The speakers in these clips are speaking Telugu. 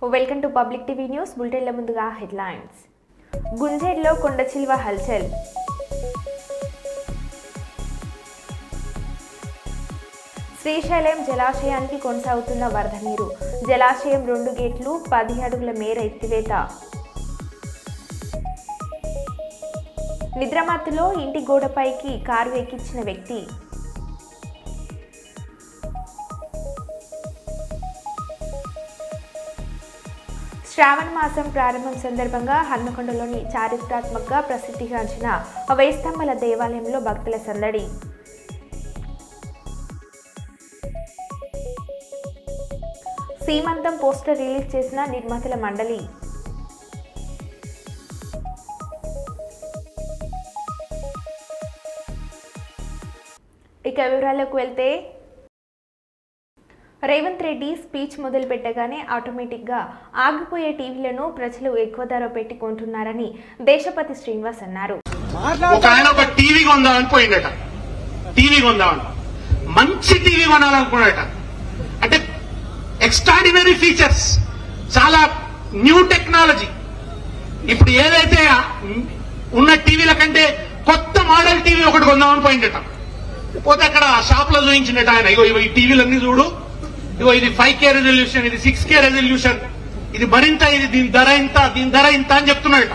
Welcome to public TV news. బులెటిన్ల ముందుగా హెడ్లైన్స్. గుంజేడ్లో కొండచిల్వ హల్చల్. శ్రీశైలం జలాశయానికి కొనసాగుతున్న వరద నీరు. జలాశయం 2 గేట్లు 10 అడుగుల మేర ఎత్తివేత. నిద్రమత్తులో ఇంటి గోడపైకి కారు ఎక్కించిన వ్యక్తి. శ్రావణ మాసం ప్రారంభం సందర్భంగా హన్మకొండలోని చారిత్రాత్మకంగా ప్రసిద్ధిగాంచిన వేయిస్తంభాల దేవాలయంలో భక్తుల సందడి. సీమంతం పోస్టర్ రిలీజ్ చేసిన నిర్మాతల మండలి. ఇక వివరాల్లోకి వెళ్తే, రేవంత్ రెడ్డి స్పీచ్ మొదలు పెట్టగానే ఆటోమేటిక్గా ఆగిపోయే టీవీలను ప్రజలు ఎక్కువ ధర పెట్టి కొంటున్నారని దేశపతి శ్రీనివాస్ అన్నారు. ఒక ఆయన ఒక టీవీ కొందామని పోయిందట. టీవీ కొందామని మంచి టీవీ కొనాలనుకున్నాడట. అంటే ఎక్స్ట్రాడినరీ ఫీచర్స్, చాలా న్యూ టెక్నాలజీ. ఇప్పుడు ఏదైతే ఉన్న టీవీల కంటే కొత్త మోడల్ టీవీ ఒకటి కొందామని పోయిందట. పోతే అక్కడ షాప్ లో చూపించినట్టు ఆయన, ఇగో ఈ టీవీలన్నీ చూడు, ఇగో ఇది 5K రెజల్యూషన్, ఇది 6K రెజల్యూషన్, ఇది మరింత, ఇది దీని ధర ఇంత అని చెప్తున్నాడట.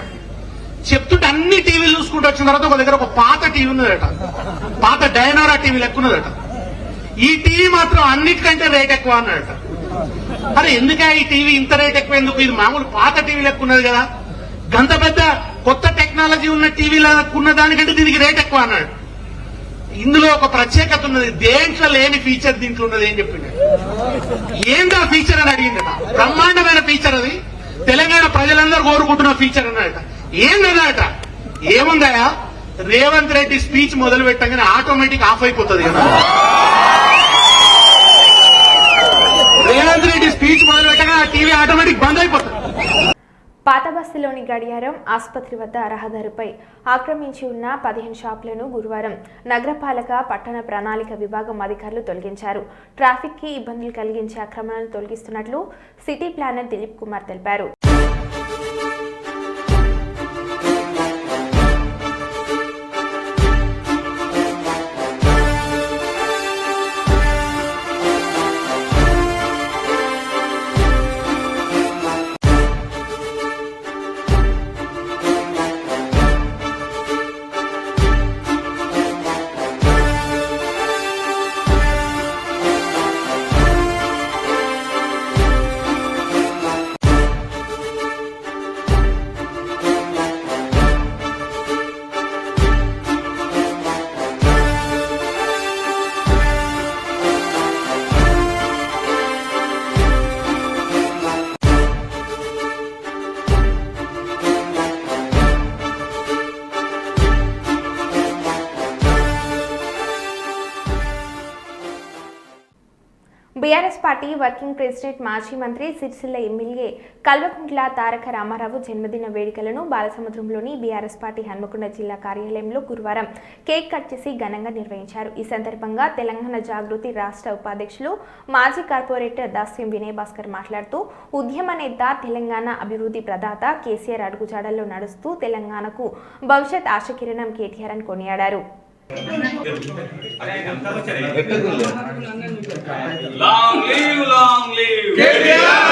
చెప్తుంటే అన్ని టీవీలు చూసుకుంటూ వచ్చిన తర్వాత ఒక దగ్గర ఒక పాత టీవీ ఉన్నదట, పాత డైనోరా టీవీ లెక్కున్నదట. ఈ టీవీ మాత్రం అన్నిటికంటే రేట్ ఎక్కువ అన్నాడట. అరే ఎందుకే ఈ టీవీ ఇంత రేట్ ఎక్కువ ఎందుకు, ఇది మామూలు పాత టీవీ లెక్కున్నది కదా, గంత పెద్ద కొత్త టెక్నాలజీ ఉన్న టీవీలకున్న దానికంటే దీనికి రేట్ ఎక్కువ అన్నాడు. ఇందులో ఒక ప్రత్యేకత ఉన్నది, దేంట్లో లేని ఫీచర్ దీంట్లో ఉన్నది ఏం చెప్పింది. ఏందా ఫీచర్ అని అడిగిందట. బ్రహ్మాండమైన ఫీచర్ అది, తెలంగాణ ప్రజలందరూ కోరుకుంటున్న ఫీచర్ అన్నట. ఏందన్నట, ఏముందా, రేవంత్ రెడ్డి స్పీచ్ మొదలు పెట్టగానే ఆటోమేటిక్ ఆఫ్ అయిపోతుంది కదా. రేవంత్ రెడ్డి స్పీచ్ మొదలు పెట్టగానే టీవీ ఆటోమేటిక్ బంద్ అయిపోతుంది. పాతబస్తీలోని గడియారం ఆసుపత్రి వద్ద రహదారిపై ఆక్రమించి ఉన్న 15 షాపులను గురువారం నగరపాలక పట్టణ ప్రణాళిక విభాగం అధికారులు తొలగించారు. ట్రాఫిక్ కి ఇబ్బందులు కలిగించే ఆక్రమణలను తొలగిస్తున్నట్లు సిటీ ప్లానర్ దిలీప్ కుమార్ తెలిపారు. బీఆర్ఎస్ పార్టీ వర్కింగ్ ప్రెసిడెంట్ మాజీ మంత్రి సిరిసిల్ల ఎమ్మెల్యే కల్వకుంట్ల తారక రామారావు జన్మదిన వేడుకలను బాలసముద్రంలోని బీఆర్ఎస్ పార్టీ హన్మకొండ జిల్లా కార్యాలయంలో గురువారం కేక్ కట్ చేసి ఘనంగా నిర్వహించారు. ఈ సందర్భంగా తెలంగాణ జాగృతి రాష్ట్ర ఉపాధ్యక్షులు మాజీ కార్పొరేటర్ దాస్యం వినయ్ భాస్కర్ మాట్లాడుతూ, ఉద్యమ నేత, తెలంగాణ అభివృద్ధి ప్రదాత కేసీఆర్ అడుగుజాడల్లో నడుస్తూ తెలంగాణకు భవిష్యత్ ఆశకిరణం కేటీఆర్ అని కొనియాడారు. Long live, long live, KTR,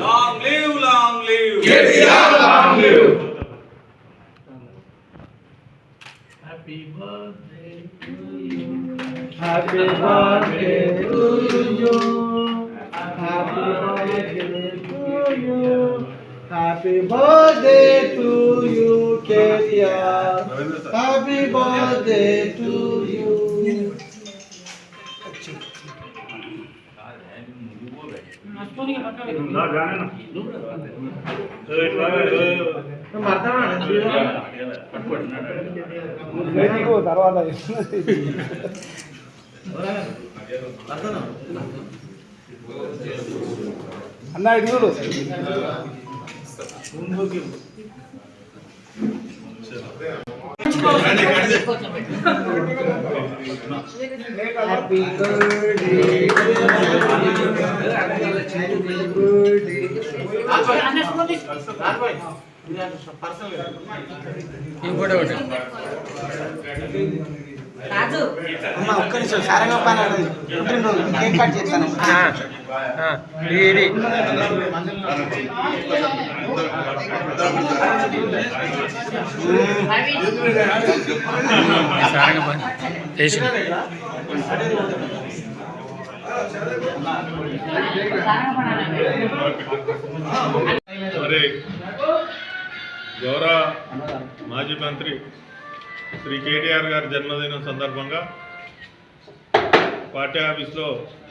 long live, long live, KTR, long live. Happy birthday to you. Happy birthday to you. Happy birthday to you. Happy birthday to you, KTR. Happy birthday to you. అన్నా ఇడు Happy birthday, happy birthday. ఒక్క నిమిషం సారంగపాన కేక్ కట్ చేస్తాను. మరి గౌరవ మాజీ మంత్రి శ్రీ కేటీఆర్ గారి జన్మదినం సందర్భంగా పార్టీ ఆఫీస్లో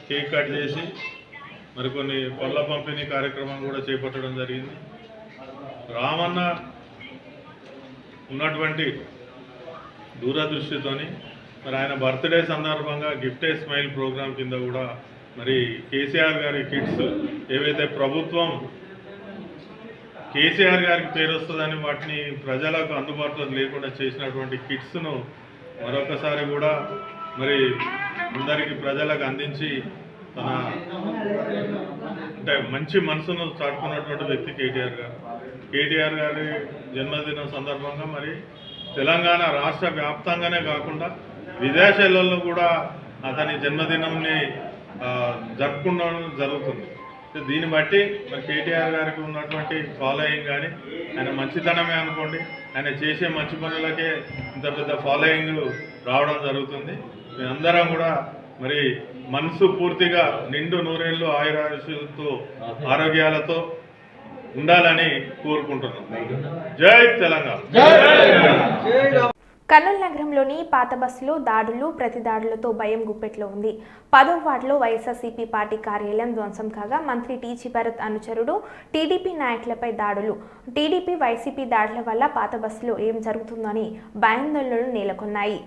కేక్ కట్ చేసి మరికొన్ని పళ్ళ పంపిణీ కార్యక్రమం కూడా చేపట్టడం జరిగింది. రామన్న ఉన్నటువంటి దూరదృష్టితోని మరి ఆయన బర్త్డే సందర్భంగా గిఫ్ట్ ఏ స్మైల్ ప్రోగ్రాం కింద కూడా మరి కేసీఆర్ గారి కిట్స్ ఏవైతే ప్రభుత్వం కేసీఆర్ గారికి పేరు వస్తుందని వాటిని ప్రజలకు అందుబాటులో లేకుండా చేసినటువంటి కిట్స్ను మరొకసారి కూడా మరి అందరికీ ప్రజలకు అందించి తన అంటే మంచి మనసును చాటుకున్నటువంటి వ్యక్తి కేటీఆర్ గారి జన్మదినం సందర్భంగా మరి తెలంగాణ రాష్ట్ర వ్యాప్తంగానే కాకుండా విదేశాలలో కూడా అతని జన్మదినంని జరుపుకోవడం జరుగుతుంది. దీన్ని బట్టి మరి కేటీఆర్ గారికి ఉన్నటువంటి ఫాలోయింగ్ కానీ ఆయన మంచితనమే అనుకోండి, ఆయన చేసే మంచి పనులకే ఇంత పెద్ద ఫాలోయింగ్ రావడం జరుగుతుంది. మేమందరం కూడా మరి మనసు పూర్తిగా నిండు నూరేళ్ళు ఆయురాయుషులతో ఆరోగ్యాలతో ఉండాలని కోరుకుంటున్నాం. జై తెలంగాణ. కర్నూలు నగరంలోని పాత బస్సులో దాడులు ప్రతిదాడులతో భయం గుప్పెట్లో ఉంది. 10వ వార్డులో వైఎస్ఆర్సీపీ పార్టీ కార్యాలయం ధ్వంసం కాగా మంత్రి టీజీ భరత్ అనుచరుడు టీడీపీ నాయకులపై దాడులు. టీడీపీ వైసీపీ దాడుల వల్ల పాత బస్సులో ఏం జరుగుతుందని భయాందోళనలు నెలకొన్నాయి.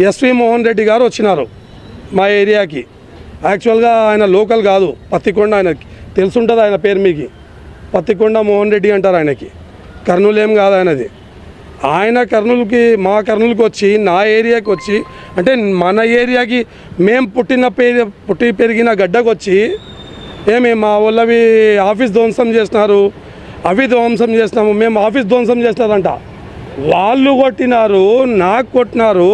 ఎస్వి మోహన్ రెడ్డి గారు వచ్చినారు మా ఏరియాకి. యాక్చువల్గా ఆయన లోకల్ కాదు, పత్తికొండ. ఆయనకి తెలుసుంటుంది ఆయన పేరు మీకు. పత్తికొండ మోహన్ రెడ్డి అంటారు ఆయనకి. కర్నూలు ఏం కాదు ఆయనది. ఆయన మా కర్నూలుకి వచ్చి నా ఏరియాకి వచ్చి అంటే మన ఏరియాకి మేము పుట్టి పెరిగిన గడ్డకు వచ్చి మా వాళ్ళవి ఆఫీస్ ధ్వంసం చేసినారు, అవి ధ్వంసం చేసినాము, మేము ఆఫీస్ ధ్వంసం చేసినారంట. వాళ్ళు కొట్టినారు, నాకు కొట్టినారు,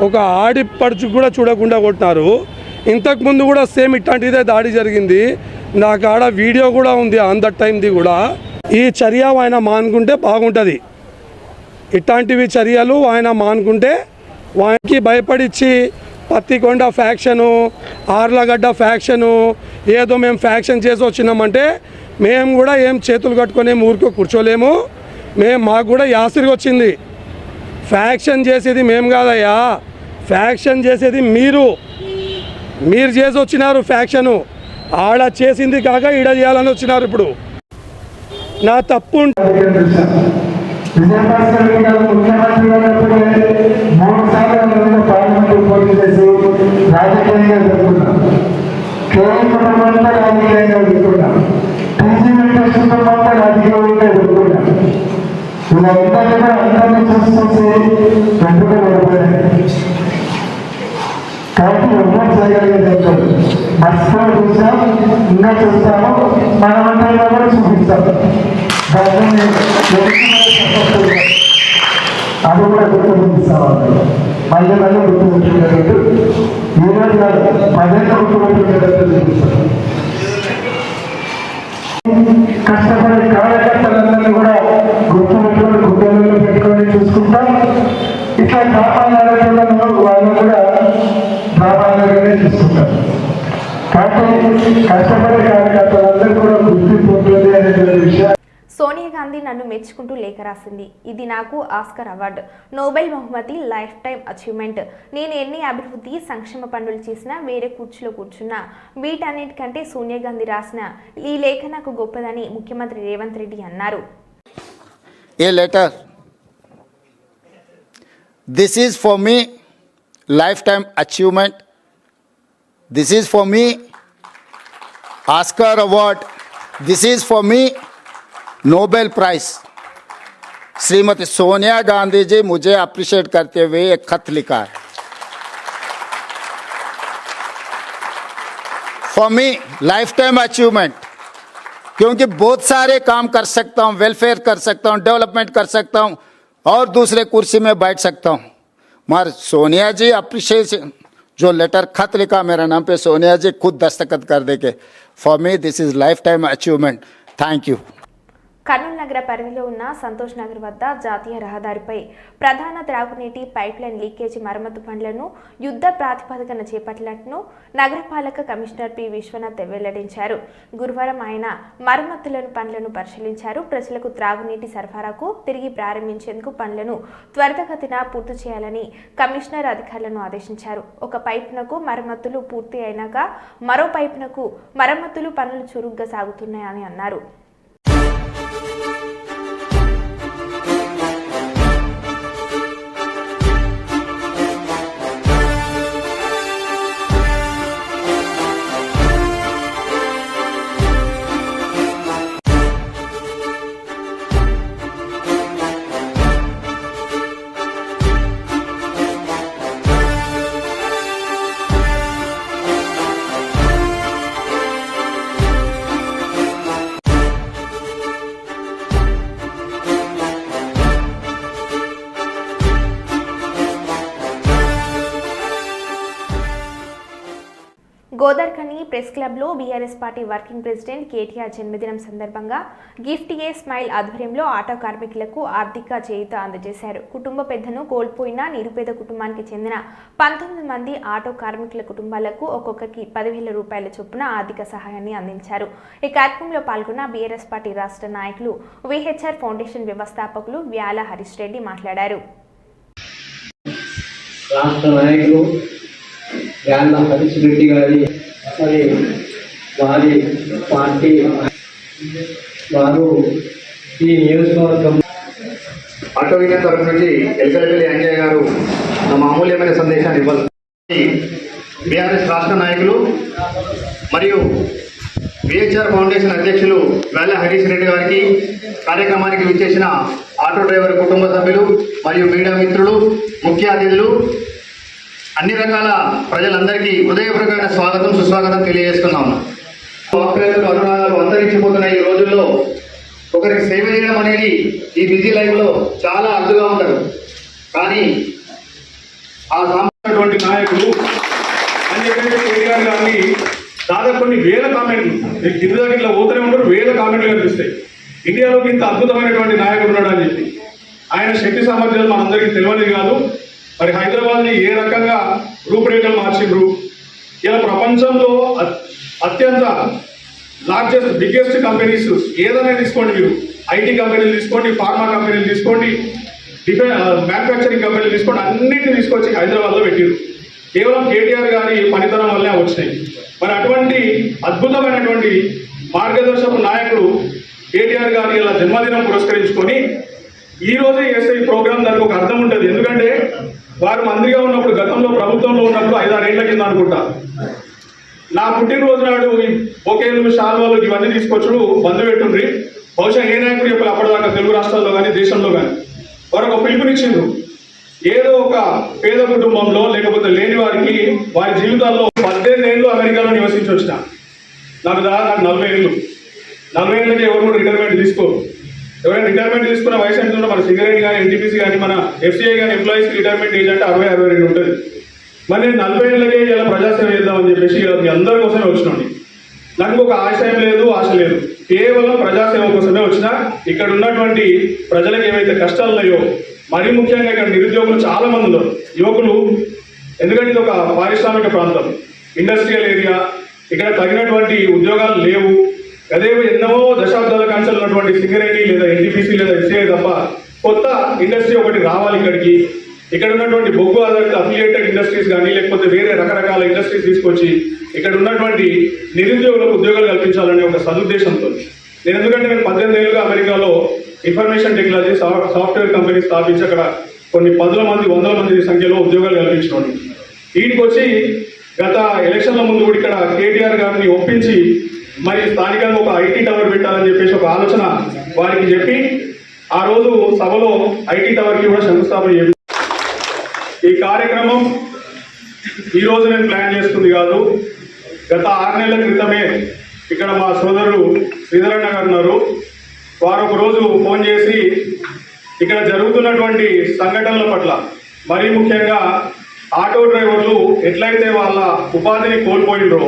ఒక ఆడిపడుచు కూడా చూడకుండా కొట్టినారు. ఇంతకుముందు కూడా సేమ్ ఇట్లాంటిదే దాడి జరిగింది. నాకు ఆడ వీడియో కూడా ఉంది ఆన్ దట్ టైంది కూడా. ఈ చర్య ఆయన మానుకుంటే బాగుంటుంది. ఇట్లాంటివి చర్యలు ఆయన మానుకుంటే వానికి భయపడిచ్చి పత్తికొండ ఫ్యాక్షను, ఆర్లగడ్డ ఫ్యాక్షను, ఏదో మేము ఫ్యాక్షన్ చేసి వచ్చినామంటే మేము కూడా ఏం చేతులు కట్టుకొని ఊరికో కూర్చోలేము. మాకు కూడా యాసిరికి వచ్చింది. ఫ్యాక్షన్ చేసేది మేము కాదయ్యా, ఫ్యాక్షన్ చేసేది మీరు చేసి వచ్చినారు ఫ్యాక్షను. ఆడ చేసింది కాక ఈడ చేయాలని వచ్చినారు. ఇప్పుడు నా తప్పు అందరినీ చూసి పెట్టుకుని వెళ్ళిపోయాయి. కాబట్టి ఎవరు చేయగలిగేది బస్సులో చూసాం, ఇంకా చూస్తాము, మన వంటల్లో కూడా చూపిస్తాం. దాన్ని అది కూడా గుర్తుపెట్టిస్తాం. మళ్ళీ గుర్తుపెట్టుకునేటట్టు ఈరోజు 10 ఏళ్ళు గుర్తుపెట్టుకునేటట్టు చూపిస్తాం. కష్టపడే కార్యకర్తలందరినీ కూడా గుర్తుపెట్టుకుని గుడ్డలలో పెట్టుకొని చూసుకుంటాం. ఇట్లా డ్రామాలను వాళ్ళు కూడా డ్రామాలుగానే చూస్తుంటారు. కాబట్టి కష్టపడే కార్యకర్తలందరూ కూడా గుర్తింపు ఉంటుంది అనేటువంటి విషయం. సోనియా గాంధీ నన్ను మెచ్చుకుంటూ లేఖ రాసింది. ఇది నాకు ఆస్కర్ అవార్డు, నోబెల్ బహుమతి, లైఫ్ టైం అచీవ్మెంట్. నేను ఎన్ని అభివృద్ధి సంక్షేమ పనులు చేసినా, వేరే కూర్చులో కూర్చున్నా, వీటన్నిటికంటే సోనియా గాంధీ రాసిన ఈ లేఖ నాకు గొప్పదని ముఖ్యమంత్రి రేవంత్ రెడ్డి అన్నారు. A letter. This is for me lifetime achievement This is for me, Oscar Award. This is for me, Nobel Prize. Shrimati Sonia Gandhi ji मुझे अप्रिशिएट करते हुए एक खत लिखा है. For me life time achievement, क्योंकि बहुत सारे काम कर सकता हूँ, वेलफेयर कर सकता हूँ, डेवलपमेंट कर सकता हूँ और दूसरे कुर्सी में बैठ सकता हूँ, मगर सोनिया जी अप्रिशिएशन जो लेटर खत लिखा मेरा नाम पे, सोनिया जी खुद दस्तखत कर दे के, for me this is life time achievement. Thank you. Kurnool నగర పరిధిలో ఉన్న సంతోష్ నగర్ వద్ద జాతీయ రహదారిపై ప్రధాన త్రాగునీటి పైప్లైన్ లీకేజీ మరమ్మతు పనులను యుద్ధ ప్రాతిపదికన చేపట్టినట్లు నగరపాలక కమిషనర్ పి విశ్వనాథ్ వెల్లడించారు. గురువారం ఆయన మరమ్మతులను పనులను పరిశీలించారు. ప్రజలకు త్రాగునీటి సరఫరాకు తిరిగి ప్రారంభించేందుకు పనులను త్వరితగతిన పూర్తి చేయాలని కమిషనర్ అధికారులను ఆదేశించారు. ఒక పైపునకు మరమ్మతులు పూర్తి అయినాక మరో పైపునకు మరమ్మతులు పనులు చురుగ్గా సాగుతున్నాయని అన్నారు. గోదర్ఖని ప్రెస్ క్లబ్లో BRS party working president KTR జన్మదినం సందర్భంగా గిఫ్ట్ ఏ స్మైల్ ఆధ్వర్యంలో ఆటో కార్మికులకు ఆర్థిక చేయూత అందజేశారు. కుటుంబ పెద్దను కోల్పోయిన నిరుపేద కుటుంబానికి చెందిన 19 మంది ఆటో కార్మికుల కుటుంబాలకు ఒక్కొక్కరికి 10,000 రూపాయల చొప్పున ఆర్థిక సహాయాన్ని అందించారు. ఈ కార్యక్రమంలో పాల్గొన్న బీఆర్ఎస్ పార్టీ రాష్ట్ర నాయకులు విహెచ్ఆర్ ఫౌండేషన్ వ్యవస్థాపకులు వ్యాల హరీష్ రెడ్డి మాట్లాడారు. రాష్ట్ర నాయకులు వ్యాల హరీష్ రెడ్డి గారి మరి వారి పార్టీ వారు ఈ నియోజకవర్గం ఆటో యూనియన్ తరఫు నుంచి ఎల్కలపల్లి అంజయ్య గారు తమ అమూల్యమైన సందేశాన్ని ఇవ్వాలి. బీఆర్ఎస్ రాష్ట్ర నాయకులు మరియు విహెచ్ఆర్ ఫౌండేషన్ అధ్యక్షులు వ్యాల హరీష్ రెడ్డి గారికి, కార్యక్రమానికి విచ్చేసిన ఆటో డ్రైవర్ కుటుంబ సభ్యులు మరియు మీడియా మిత్రులు, ముఖ్య అతిథులు, అన్ని రకాల ప్రజలందరికీ హృదయపూర్వకమైన స్వాగతం, సుస్వాగతం తెలియజేస్తున్నాము. ఆప్యాయతలు, అనురాగాలు అంతరించిపోతున్న ఈ రోజుల్లో ఒకరికి సేవ చేయడం అనేది ఈ బిజీ లైఫ్లో చాలా అర్థంగా ఉంటారు. కానీ ఆ సామాన్యటువంటి నాయకులు అని చెప్పేసి కేటీఆర్ గారిని దాదాపు కొన్ని వేల కామెంట్లు, కింద ఇట్లా పోతూనే ఉంటారు, వేల కామెంట్లు కనిపిస్తాయి. ఇండియాలోకి ఇంత అద్భుతమైనటువంటి నాయకుడు ఉన్నాడు అని చెప్పి ఆయన శక్తి సామర్థ్యాలు మనందరికీ తెలియనిది కాదు. మరి హైదరాబాద్ని ఏ రకంగా రూపురేఖలు మార్చిండ్రు. ఇలా ప్రపంచంలో అత్యంత లార్జెస్ట్ బిగ్గెస్ట్ కంపెనీస్ ఏదైనా తీసుకోండి, మీరు ఐటీ కంపెనీలు తీసుకోండి, ఫార్మా కంపెనీలు తీసుకోండి, మ్యానుఫ్యాక్చరింగ్ కంపెనీలు తీసుకోండి, అన్నింటినీ తీసుకొచ్చి హైదరాబాద్లో పెట్టారు. కేవలం కేటీఆర్ గారి పనితనం వల్లే వచ్చినాయి. మరి అటువంటి అద్భుతమైనటువంటి మార్గదర్శక నాయకుడు కేటీఆర్ గారి ఇలా జన్మదినం పురస్కరించుకొని ఈ రోజే చేస్తే ఈ ప్రోగ్రామ్ దానికి ఒక అర్థం ఉంటుంది. ఎందుకంటే వారు మంత్రిగా ఉన్నప్పుడు, గతంలో ప్రభుత్వంలో ఉన్నప్పుడు 5-6 ఏళ్ల కింద అనుకుంటా, నా పుట్టినరోజు నాడు ఈ బొకేలు, శాల్వాలు ఇవన్నీ తీసుకొచ్చుడు బంద్ పెట్టుండ్రి. బహుశా ఏ నాయకుడు చెప్పాలి అప్పటిదాకా తెలుగు రాష్ట్రాల్లో కానీ దేశంలో కానీ. వారు ఒక పిలుపునిచ్చిండ్రు, ఏదో ఒక పేద కుటుంబంలో లేకపోతే లేని వారికి వారి జీవితాల్లో 18 ఏళ్ళు అమెరికాలో నివసించి వచ్చిన నాకు 40 ఏళ్ళు. 40 ఏళ్ళకి ఎవరు కూడా రిటైర్మెంట్ తీసుకోరు. ఎవరైనా రిటైర్మెంట్ తీసుకున్న వయసు ఎంత ఉంటే మన సింగరేణి కానీ, ఎన్టీపీసీ కానీ, మన ఎఫ్సీఐ కానీ ఎంప్లాయీస్కి రిటైర్మెంట్ ఏజ్ అంటే 60-62 ఉంటుంది. మరి నేను 40 ఏళ్ళకే ఇలా ప్రజాసేవ చేద్దామని చెప్పేసి మీ అందరి కోసమే వచ్చినండి. నాకు ఒక ఆశయం లేదు, ఆశ లేదు, కేవలం ప్రజాసేవ కోసమే వచ్చినా. ఇక్కడ ఉన్నటువంటి ప్రజలకు ఏవైతే కష్టాలు ఉన్నాయో, మరీ ముఖ్యంగా ఇక్కడ నిరుద్యోగులు చాలా మంది ఉన్నారు, యువకులు. ఎందుకంటే ఇది ఒక పారిశ్రామిక ప్రాంతం, ఇండస్ట్రియల్ ఏరియా. ఇక్కడ తగినటువంటి ఉద్యోగాలు లేవు. అదే ఎన్నో దశాబ్దాల కాంచెలు ఉన్నటువంటి సింగరేణి లేదా ఎన్టీపీసీ లేదా ఎస్సీఐ తప్ప కొత్త ఇండస్ట్రీ ఒకటి రావాలి ఇక్కడికి. ఇక్కడ ఉన్నటువంటి బొగ్గు ఆధారిత అఫిలియేటెడ్ ఇండస్ట్రీస్ కానీ లేకపోతే వేరే రకరకాల ఇండస్ట్రీస్ తీసుకొచ్చి ఇక్కడ ఉన్నటువంటి నిరుద్యోగులకు ఉద్యోగాలు కల్పించాలనే ఒక సదుద్దేశంతో నేను, ఎందుకంటే నేను 18 ఏళ్ళుగా అమెరికాలో ఇన్ఫర్మేషన్ టెక్నాలజీ సాఫ్ట్వేర్ కంపెనీ స్థాపించి అక్కడ కొన్ని 10 మంది 100 మంది సంఖ్యలో ఉద్యోగాలు కల్పించడం. వీటికి వచ్చి గత ఎలక్షన్ల ముందు కూడా ఇక్కడ కేటీఆర్ గారిని ఒప్పించి మరి స్థానికంగా ఒక ఐటీ టవర్ పెట్టాలని చెప్పేసి ఒక ఆలోచన వారికి చెప్పి ఆ రోజు సభలో ఐటీ టవర్కి కూడా శంకుస్థాపన చేయాలి. ఈ కార్యక్రమం ఈరోజు నేను ప్లాన్ చేస్తుంది కాదు. గత 6 నెలల క్రితమే ఇక్కడ మా సోదరుడు శ్రీధరన్న గారు ఉన్నారు. వారు ఒక రోజు ఫోన్ చేసి ఇక్కడ జరుగుతున్నటువంటి సంఘటనల పట్ల మరీ ముఖ్యంగా ఆటో డ్రైవర్లు ఎట్లయితే వాళ్ళ ఉపాధిని కోల్పోయినరో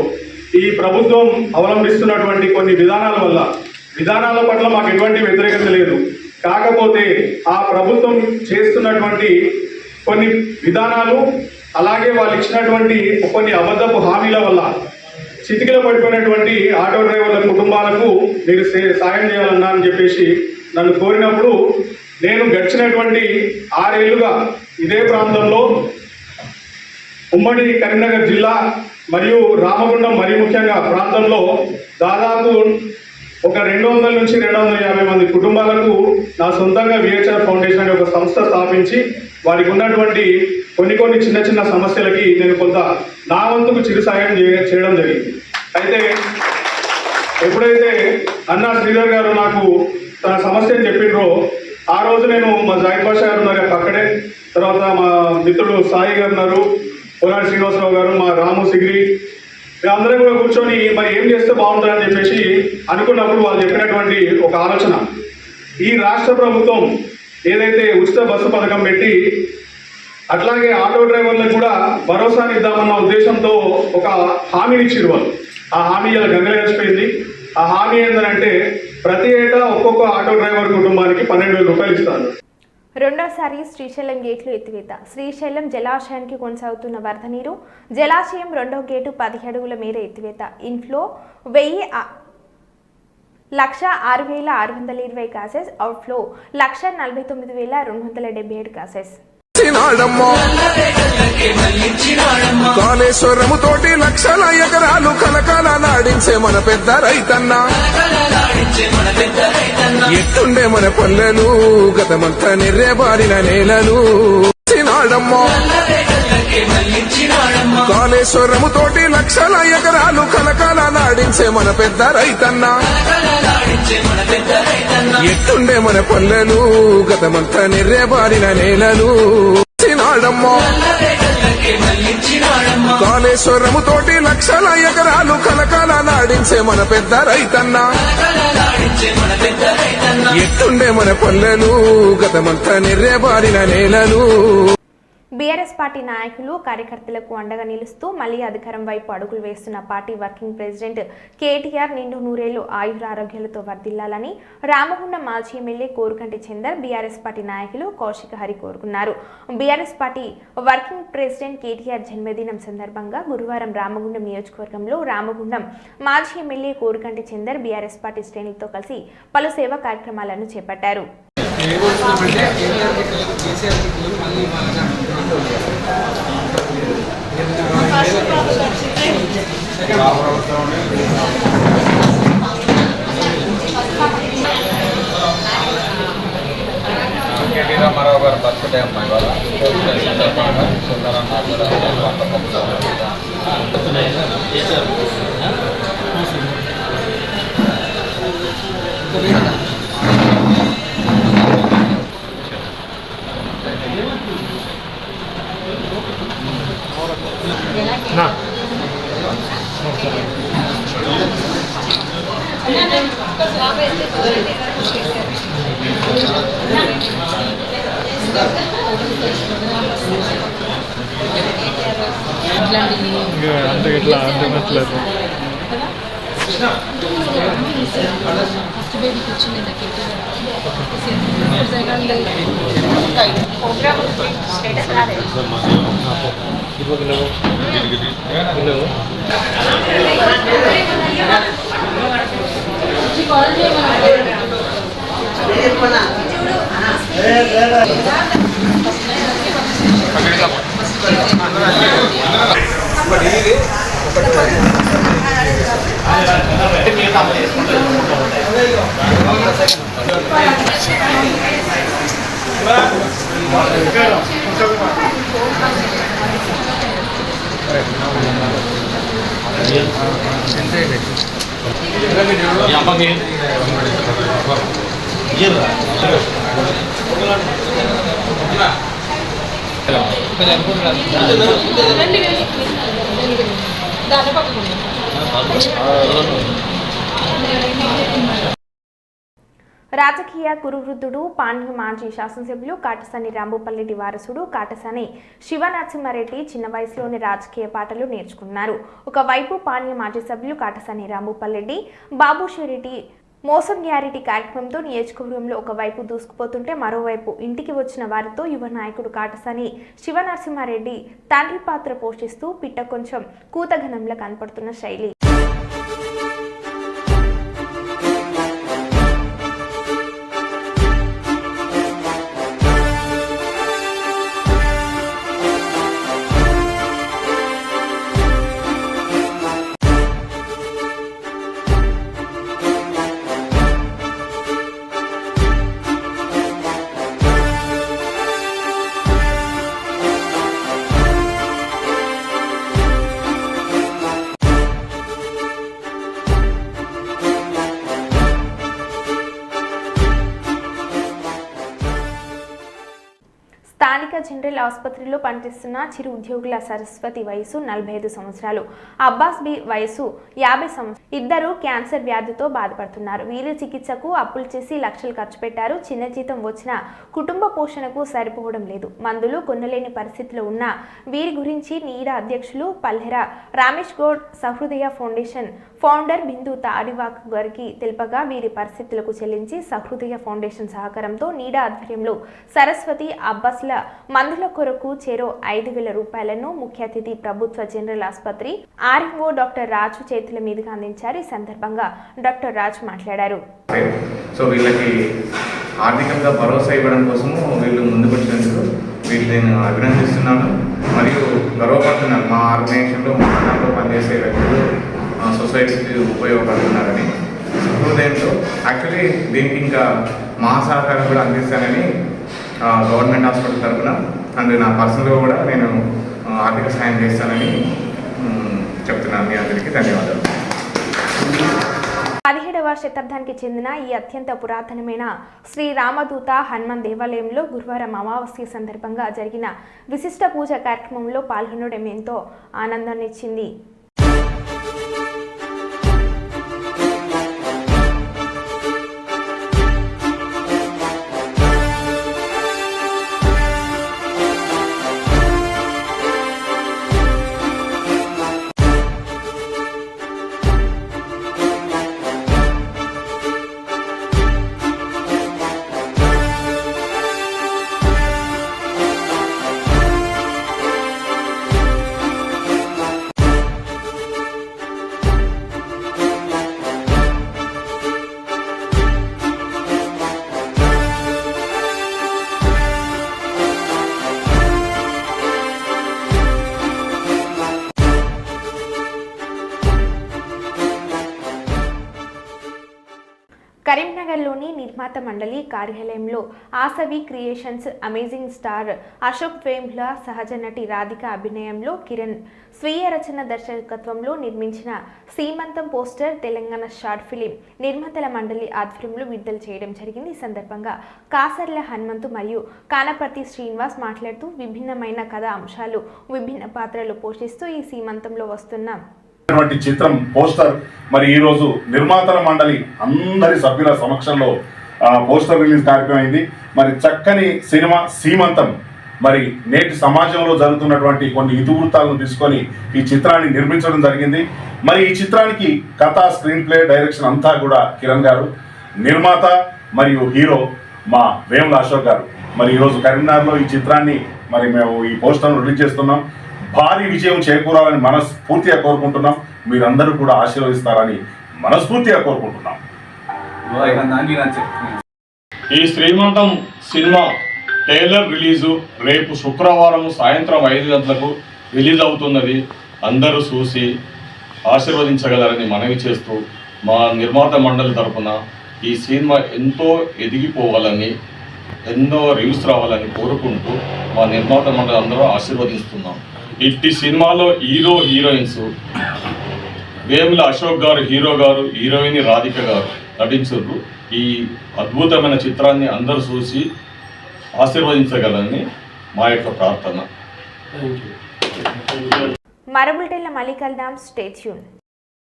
ఈ ప్రభుత్వం అవలంబిస్తున్నటువంటి కొన్ని విధానాల పట్ల మాకు ఎటువంటి వ్యతిరేకత లేదు. కాకపోతే ఆ ప్రభుత్వం చేస్తున్నటువంటి కొన్ని విధానాలు అలాగే వాళ్ళు ఇచ్చినటువంటి కొన్ని అబద్ధపు హామీల వల్ల చితికిల పడిపోయినటువంటి ఆటో డ్రైవర్ల కుటుంబాలకు మీరు సాయం చేయాలన్నా అని చెప్పేసి నన్ను కోరినప్పుడు నేను గడిచినటువంటి 6 ఏళ్లుగా ఇదే ప్రాంతంలో ఉమ్మడి కరీంనగర్ జిల్లా మరియు రామగుండం మరీ ముఖ్యంగా ప్రాంతంలో దాదాపు ఒక 200 నుంచి 250 మంది కుటుంబాలకు నా సొంతంగా విహెచ్ఆర్ ఫౌండేషన్ అనే ఒక సంస్థ స్థాపించి వారికి ఉన్నటువంటి కొన్ని చిన్న చిన్న సమస్యలకి నేను కొంత నా వంతుకు చిరు సాయం చేయడం జరిగింది. అయితే ఎప్పుడైతే అన్నా శ్రీధర్ గారు నాకు తన సమస్యను చెప్పిండ్రో ఆ రోజు నేను మా జాయిద్ బాషా గారు ఉన్నారు అక్కడే, తర్వాత మా మిత్రుడు సాయి గారు ఉన్నారు, పోలాడి శ్రీనివాసరావు గారు, మా రాము సిగిరి, మేమందరం కూడా కూర్చొని మరి ఏం చేస్తే బాగుంటుందని చెప్పేసి అనుకున్నప్పుడు వాళ్ళు చెప్పినటువంటి ఒక ఆలోచన, ఈ రాష్ట్ర ప్రభుత్వం ఏదైతే ఉచిత బస్సు పథకం పెట్టి అట్లాగే ఆటో డ్రైవర్లకు కూడా భరోసాని ఇద్దామన్న ఉద్దేశంతో ఒక హామీని ఇచ్చారు వాళ్ళు. ఆ హామీ ఇలా గంగలే వచ్చిపోయింది. ఆ హామీ ఏంటంటే ప్రతి ఏటా ఒక్కొక్క ఆటో డ్రైవర్ కుటుంబానికి 12,000 రూపాయలు ఇస్తారు. రెండోసారి శ్రీశైలం గేట్లు ఎత్తివేత. శ్రీశైలం జలాశయానికి కొనసాగుతున్న వరద నీరు. జలాశయం రెండో గేటు 10 అడుగుల మేర ఎత్తివేత. Inflow 1,06,620 cusecs, outflow 1,49,277 cusecs. Kaleshwaram తోటి లక్షల ఎకరాలు కలకాల నాడించే మన పెద్ద రైతన్న. ఎట్టుండే మన పల్లెలు గతమంతా నిర్రేబారిన నేలలు. కాళేశ్వరము తోటి లక్షల ఎకరాలు కలకాల నాడించే మన పెద్ద రైతన్న. ఎట్టుండే మన పల్లెలు గతమంతా నిర్రేబారిన నేలలు. కాళేశ్వరము తోటి లక్షల ఎకరాలు కలకాల నాడించే మన పెద్ద రైతన్న. ఎట్టుండే మన పల్లెలు గతమంతా నిర్రేబారిన నేలలు. బీఆర్ఎస్ పార్టీ నాయకులు కార్యకర్తలకు అండగా నిలుస్తూ మళ్లీ అధికారం వైపు అడుగులు వేస్తున్న పార్టీ వర్కింగ్ ప్రెసిడెంట్ కేటీఆర్ నిండు 100 ఏళ్లు ఆయురారోగ్యాలతో వర్ధిల్లాలని రామగుండం మాజీ ఎమ్మెల్యే కోరుకంటి చందర్ బీఆర్ఎస్ పార్టీ నాయకులు కౌశిక హరి కోరుకున్నారు. BRS party working president KTR జన్మదినం సందర్భంగా గురువారం రామగుండం నియోజకవర్గంలో రామగుండం మాజీ ఎమ్మెల్యే కోరుకంటి చందర్ బీఆర్ఎస్ పార్టీ శ్రేణులతో కలిసి పలు సేవా కార్యక్రమాలను చేపట్టారు. రామారావు గారు బర్త్డే అమ్మాయి వాళ్ళ సుందరన్న అంటే ఇట్లా అంటున్నట్లేదు. ఫస్ట్ బేబీకి వచ్చింది రాజకీయ కురువృద్ధుడు పాండ్య మాజీ శాసనసభ్యులు కాటసాని రాంభూపల్రెడ్డి వారసుడు కాటసాని శివనరసింహారెడ్డి చిన్న వయసులోని రాజకీయ పాటలు నేర్చుకున్నారు. ఒకవైపు పాండ్య మాజీ సభ్యులు కాటసాని రాంభూపల్రెడ్డి బాబుషిరెడ్డి మోసం గ్యారెంటీ కార్యక్రమంతో నియోజకవర్గంలో ఒకవైపు దూసుకుపోతుంటే మరోవైపు ఇంటికి వచ్చిన వారితో యువ నాయకుడు కాటసాని శివనరసింహారెడ్డి తండ్రి పాత్ర పోషిస్తూ పిట్ట కొంచెం కూతఘనంలో కనపడుతున్న శైలి. స్థానిక జనరల్ ఆసుపత్రిలో పనిచేస్తున్న చిరు ఉద్యోగుల సరస్వతి వయసు 45 సంవత్సరాలు, అబ్బాస్ బి వయసు 50 సంవత్సరాలు. ఇద్దరు క్యాన్సర్ వ్యాధితో బాధపడుతున్నారు. వీరి చికిత్సకు అప్పులు చేసి లక్షలు ఖర్చు పెట్టారు. చిన్న జీతం వచ్చిన కుటుంబ పోషణకు సరిపోవడం లేదు. మందులు కొనలేని పరిస్థితిలో ఉన్న వీరి గురించి నీడా అధ్యక్షులు పల్లెర రామేష్ గౌడ్ సహృదయ ఫౌండేషన్ ఫౌండర్ బిందు తాడివాక్ గారికి తెలుపగా వీరి పరిస్థితులకు చెల్లించి సహృదయ ఫౌండేషన్ సహకారంతో నీడా ఆధ్వర్యంలో సరస్వతి అబ్బాస్ల మందుల కొరకు చెరో 5,000 రూపాయలను ముఖ్య అతిథి ప్రభుత్వ జనరల్ ఆసుపత్రి ఆర్ఎంఓ డాక్టర్ రాజు చేతుల మీదుగా అందించారు. ఈ సందర్భంగా డాక్టర్ రాజు మాట్లాడారు. సో వీళ్ళకి ఆర్థికంగా భరోసా ఇవ్వడం కోసము వీళ్ళు ముందుకు వచ్చినందుకు వీళ్ళు నేను అభినందిస్తున్నాను మరియు గర్వపడుతున్నాను. మా ఆర్గనైజేషన్లో మా దాంట్లో పనిచేసే వ్యక్తులు సొసైటీకి ఉపయోగపడుతున్నారని హృదయంతో. యాక్చువల్లీ దీనికి ఇంకా మా సహకారం కూడా అందిస్తానని గవర్నమెంట్ హాస్పిటల్ తరఫున అండ్ నా పర్సనల్గా కూడా నేను ఆర్థిక సాయం చేస్తానని చెప్తున్నాను. మీ అందరికీ ధన్యవాదాలు. 17వ శతాబ్దానికి చెందిన ఈ అత్యంత పురాతనమైన శ్రీ రామదూత హనుమాన్ దేవాలయంలో గురువారం అమావాస్య సందర్భంగా జరిగిన విశిష్ట పూజ కార్యక్రమంలో పాల్గొనడం ఎంతో ఆనందాన్నిచ్చింది. కరీంనగర్లోని నిర్మాత మండలి కార్యాలయంలో Asavi creations amazing star Ashok Vemla సహజ నటి రాధిక అభినయంలో కిరణ్ స్వీయ రచన దర్శకత్వంలో నిర్మించిన సీమంతం పోస్టర్ తెలంగాణ షార్ట్ ఫిలిం నిర్మాతల మండలి ఆధ్వర్యంలో విడుదల చేయడం జరిగింది. ఈ సందర్భంగా కాసర్ల హనుమంతు మరియు కానపర్తి శ్రీనివాస్ మాట్లాడుతూ విభిన్నమైన కథా అంశాలు విభిన్న పాత్రలు పోషిస్తూ ఈ సీమంతంలో వస్తున్న చిత్రం పోస్టర్ మరి ఈ రోజు నిర్మాతల మండలి అందరి సభ్యుల సమక్షంలో పోస్టర్ రిలీజ్ కార్యక్రమం అయింది. మరి చక్కని సినిమా సీమంతం మరి నేటి సమాజంలో జరుగుతున్నటువంటి కొన్ని ఇతివృత్తాలను తీసుకొని ఈ చిత్రాన్ని నిర్మించడం జరిగింది. మరి ఈ చిత్రానికి కథ, స్క్రీన్ ప్లే, డైరెక్షన్ అంతా కూడా కిరణ్ గారు, నిర్మాత మరియు హీరో మా వేముల అశోక్ గారు. మరి ఈరోజు కరీంనగర్లో ఈ చిత్రాన్ని మరి మేము ఈ పోస్టర్ను రిలీజ్ చేస్తున్నాం. భారీ విజయం చేకూరాలని మనస్ఫూర్తిగా కోరుకుంటున్నాం. మీరందరూ కూడా ఆశీర్వదిస్తారని మనస్ఫూర్తిగా కోరుకుంటున్నాం. ఈ శ్రీమంతం సినిమా ట్రైలర్ రిలీజు రేపు శుక్రవారం సాయంత్రం 5 గంటలకు రిలీజ్ అవుతున్నది. అందరూ చూసి ఆశీర్వదించగలరని మనవి చేస్తూ మా నిర్మాత మండలి తరఫున ఈ సినిమా ఎంతో ఎదిగిపోవాలని, ఎన్నో రివ్యూస్ రావాలని కోరుకుంటూ మా నిర్మాత మండలి అందరూ ఆశీర్వదిస్తున్నాం. ఇట్టి సినిమాలో hero heroines Vemula Ashok garu hero గారు, హీరోయిన్ రాధిక గారు నటించారు. ఈ అద్భుతమైన చిత్రాన్ని అందరూ చూసి ఆశీర్వదించగలని మా యొక్క ప్రార్థన. మరో బులెటిన్లో మళ్ళీ కలుద్దాం. Stay tune.